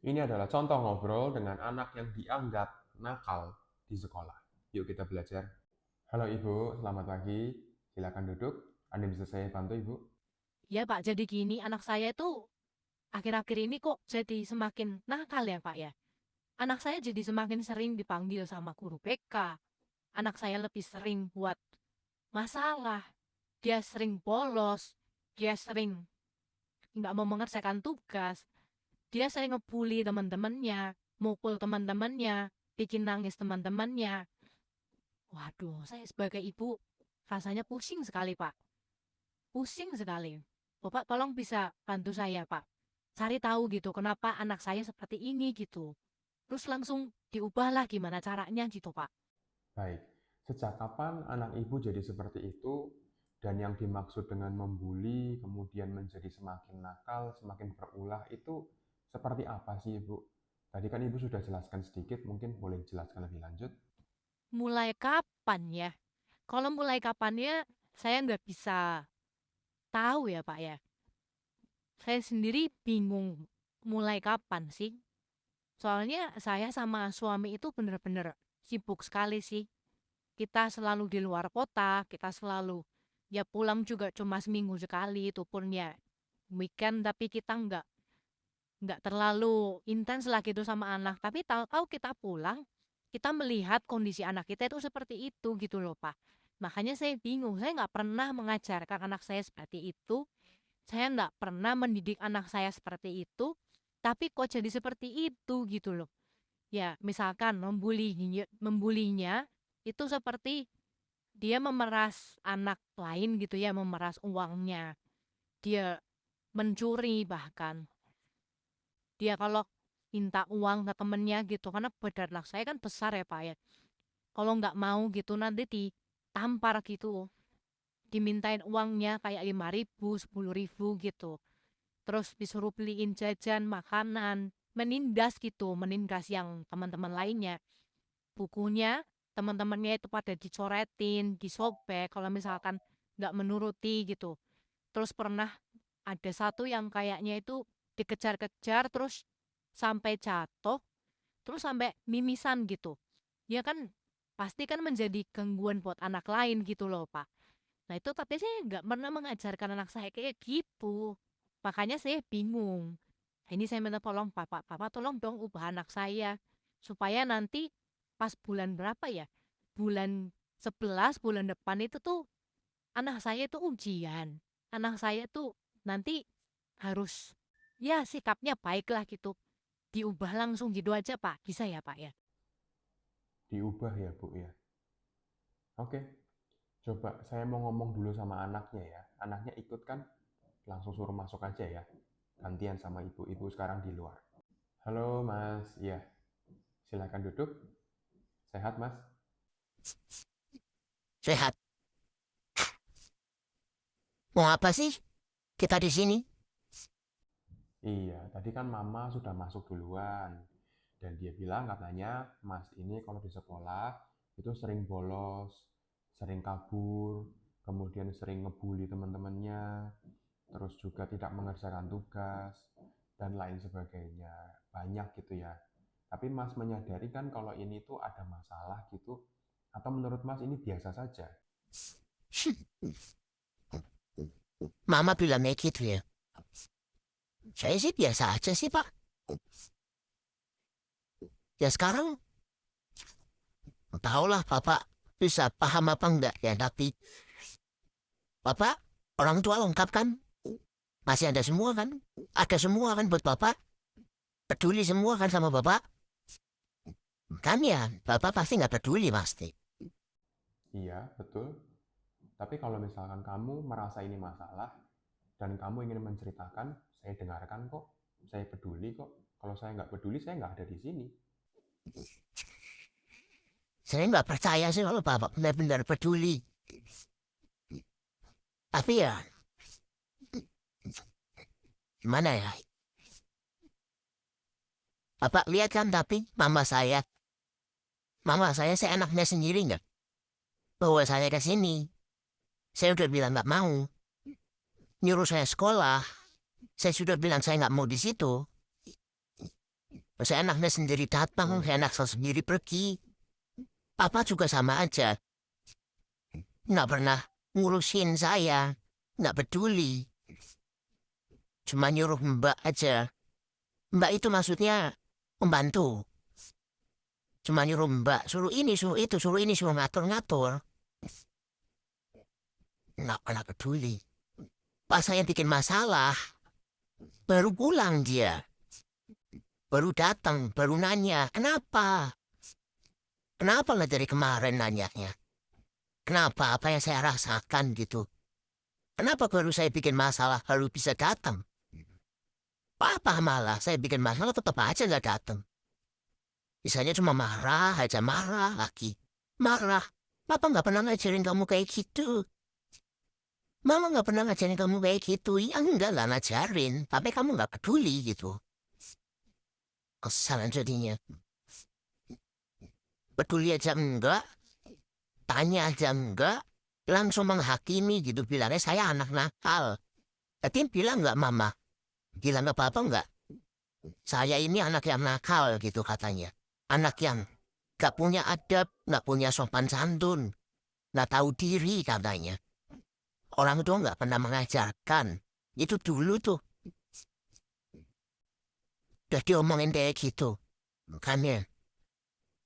Ini adalah contoh ngobrol dengan anak yang dianggap nakal di sekolah. Yuk kita belajar. Halo Ibu, selamat pagi. Silakan duduk. Ada yang bisa saya bantu Ibu? Ya Pak, jadi gini, anak saya itu akhir-akhir ini kok jadi semakin nakal ya Pak ya. Anak saya jadi semakin sering dipanggil sama guru BK. Anak saya lebih sering buat masalah. Dia sering bolos. Dia sering nggak mau mengerjakan tugas. Dia sering ngebully teman-temannya, mukul teman-temannya, bikin nangis teman-temannya. Waduh, saya sebagai ibu rasanya pusing sekali Pak. Pusing sekali. Bapak tolong bisa bantu saya Pak. Cari tahu gitu kenapa anak saya seperti ini gitu. Terus langsung diubahlah gimana caranya gitu Pak. Baik. Sejak kapan anak Ibu jadi seperti itu dan yang dimaksud dengan membuli kemudian menjadi semakin nakal, semakin berulah itu seperti apa sih Ibu? Tadi kan Ibu sudah jelaskan sedikit, mungkin boleh dijelaskan lebih lanjut? Mulai kapan ya? Kalau mulai kapannya saya nggak bisa tahu ya Pak ya. Saya sendiri bingung mulai kapan sih. Soalnya saya sama suami itu bener-bener sibuk sekali sih. Kita selalu di luar kota, kita selalu ya pulang juga cuma seminggu sekali itu pun ya weekend tapi kita nggak terlalu intens lah gitu sama anak. Tapi tahu-tahu kita pulang, kita melihat kondisi anak kita itu seperti itu gitu loh Pak. Makanya saya bingung, saya nggak pernah mengajarkan anak saya seperti itu. Saya nggak pernah mendidik anak saya seperti itu. Tapi kok jadi seperti itu gitu loh. Ya, misalkan membulinya itu seperti dia memeras anak lain gitu ya, memeras uangnya. Dia mencuri bahkan. Dia kalau minta uang ke temennya gitu, karena badan anak saya kan besar ya Pak ya. Kalau nggak mau gitu nanti ditampar gitu. Dimintain uangnya kayak 5.000, 10.000 gitu. Terus disuruh beliin jajan, makanan, menindas gitu, menindas yang teman-teman lainnya. Bukunya teman-temannya itu pada dicoretin, disobek kalau misalkan nggak menuruti gitu. Terus pernah ada satu yang kayaknya itu dikejar-kejar terus sampai jatuh, terus sampai mimisan gitu. Ya kan pasti kan menjadi gangguan buat anak lain gitu loh, Pak. Nah itu tapi saya nggak pernah mengajarkan anak saya kayak gitu. Makanya saya bingung. Nah, ini saya minta tolong Papa tolong dong ubah anak saya. Supaya nanti pas bulan berapa ya? Bulan 11 bulan depan itu tuh anak saya itu ujian. Anak saya tuh nanti harus ya sikapnya baik lah gitu. Diubah langsung gitu aja Pak. Bisa ya Pak ya? Diubah ya Bu ya? Oke, coba saya mau ngomong dulu sama anaknya ya. Anaknya ikut kan? Langsung suruh masuk aja ya. Gantian sama ibu. Ibu sekarang di luar. Halo Mas, iya. Silakan duduk. Sehat Mas? Sehat. Mau apa sih kita di sini? Iya, tadi kan Mama sudah masuk duluan. Dan dia bilang katanya Mas ini kalau di sekolah itu sering bolos, sering kabur, kemudian sering ngebully teman-temannya, terus juga tidak mengerjakan tugas, dan lain sebagainya. Banyak gitu ya. Tapi Mas menyadari kan kalau ini tuh ada masalah gitu, atau menurut Mas ini biasa saja? Mama bilangnya gitu ya. Saya sih biasa aja sih, Pak. Ya sekarang, tahulah Bapak bisa paham apa enggak ya. Tapi Bapak orang tua lengkap kan? Masih ada semua kan? Ada semua kan buat Bapak? Peduli semua kan sama Bapak? Kan ya, Bapak pasti nggak peduli pasti. Iya, betul. Tapi kalau misalkan kamu merasa ini masalah dan kamu ingin menceritakan, saya dengarkan kok. Saya peduli kok. Kalau saya nggak peduli, saya nggak ada di sini. Saya nggak percaya sih kalau Bapak benar-benar peduli. Tapi ya, gimana ya? Bapak lihat kan tapi mama saya seenaknya sendiri nggak bawa saya ke sini. Saya udah bilang nggak mau. Nyuruh saya sekolah. Saya sudah bilang saya nggak mau di situ. Seenaknya sendiri datang, seenaknya sendiri pergi. Papa juga sama aja. Nggak pernah ngurusin saya. Nggak peduli. Cuma nyuruh mbak aja. Mbak itu maksudnya membantu. Cuma nyuruh mbak, suruh ini, suruh itu, suruh ini, suruh ngatur-ngatur. Nggak pernah peduli. Pas saya bikin masalah, baru pulang dia. Baru datang, baru nanya, kenapa? Kenapa nggak dari kemarin nanyanya? Kenapa apa yang saya rasakan gitu? Kenapa baru saya bikin masalah baru bisa datang? Papa malah saya bikin masalah tetap aja nggak datang. Misalnya cuma marah aja, marah lagi. Marah. Papa nggak pernah ngajarin kamu kayak gitu. Mama nggak pernah ngajarin kamu kayak gitu. Ya enggak lah ngajarin. Tapi kamu nggak peduli gitu. Kesalahan jadinya. Peduli aja enggak. Tanya aja enggak. Langsung menghakimi gitu. Bilangnya saya anak nakal. Tapi bilang nggak mama? Bilang ke papa nggak? Saya ini anak yang nakal gitu katanya. Anak yang gak punya adab, gak punya sopan santun. Gak tahu diri katanya. Orang tua nggak pernah mengajarkan. Itu dulu tuh. Udah diomongin kayak gitu. Makanya,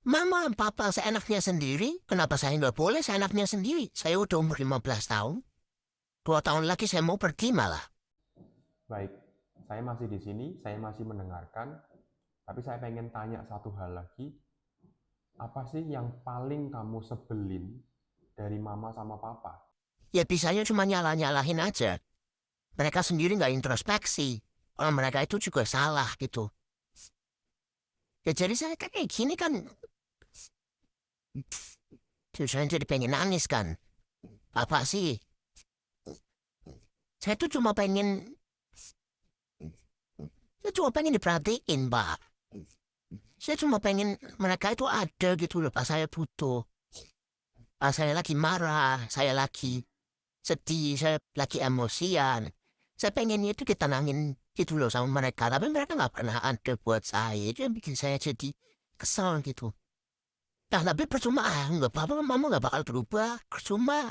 mama papa seenaknya sendiri. Kenapa saya nggak boleh seenaknya sendiri? Saya udah umur 15 tahun. 2 tahun lagi saya mau pergi malah. Baik, saya masih di sini, saya masih mendengarkan, tapi saya pengen tanya satu hal lagi. Apa sih yang paling kamu sebelin dari mama sama papa? Ya bisanya cuma nyalah-nyalahin aja. Mereka sendiri nggak introspeksi. Orang mereka itu juga salah gitu. Ya jadi saya kayak gini kan. Terus saya jadi pengen nangis kan. Apa sih? Saya tuh cuma pengen. Saya cuma pengen diperhatiin, Pak. Saya cuma pengen mereka itu ada gitu loh pas saya butuh. Pas saya lagi marah, saya lagi sedih, saya lagi emosian. Saya pengennya itu ditenangin gitu loh sama mereka. Tapi mereka nggak pernah ada buat saya. Itu yang bikin saya jadi kesel gitu. Nah, tapi percuma, nggak apa-apa, mama nggak bakal berubah. Percuma.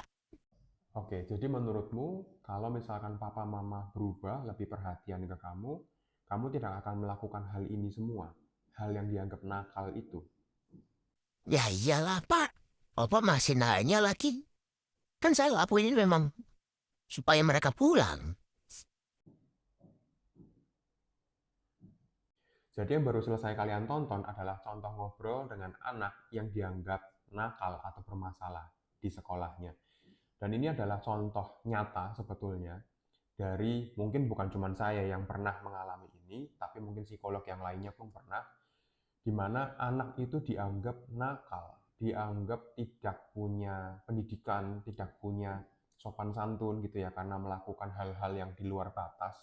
Oke, jadi menurutmu kalau misalkan papa mama berubah, lebih perhatian ke kamu tidak akan melakukan hal ini semua. Hal yang dianggap nakal itu. Ya iyalah, Pak. Apa masih nanya lagi? Kan saya lakuin ini memang supaya mereka pulang. Jadi yang baru selesai kalian tonton adalah contoh ngobrol dengan anak yang dianggap nakal atau bermasalah di sekolahnya. Dan ini adalah contoh nyata sebetulnya dari mungkin bukan cuma saya yang pernah mengalami ini, tapi mungkin psikolog yang lainnya pun pernah, di mana anak itu dianggap nakal, dianggap tidak punya pendidikan, tidak punya sopan santun gitu ya, karena melakukan hal-hal yang di luar batas.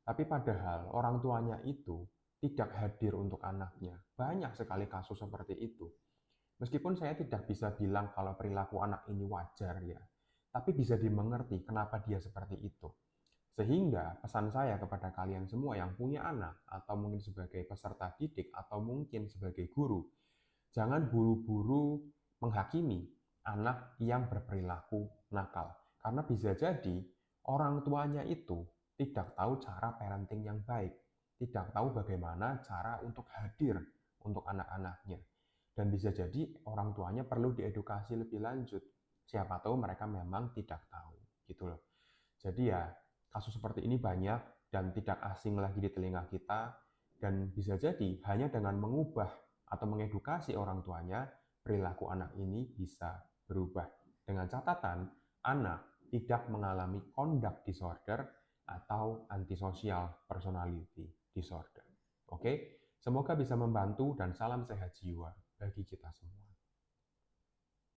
Tapi padahal orang tuanya itu tidak hadir untuk anaknya. Banyak sekali kasus seperti itu. Meskipun saya tidak bisa bilang kalau perilaku anak ini wajar ya, tapi bisa dimengerti kenapa dia seperti itu. Sehingga pesan saya kepada kalian semua yang punya anak, atau mungkin sebagai peserta didik, atau mungkin sebagai guru, jangan buru-buru menghakimi anak yang berperilaku nakal. Karena bisa jadi orang tuanya itu tidak tahu cara parenting yang baik, tidak tahu bagaimana cara untuk hadir untuk anak-anaknya. Dan bisa jadi orang tuanya perlu diedukasi lebih lanjut. Siapa tahu mereka memang tidak tahu, gitu loh. Jadi ya, kasus seperti ini banyak dan tidak asing lagi di telinga kita, dan bisa jadi hanya dengan mengubah atau mengedukasi orang tuanya, perilaku anak ini bisa berubah. Dengan catatan, anak tidak mengalami conduct disorder atau antisocial personality disorder. Oke, semoga bisa membantu dan salam sehat jiwa bagi kita semua.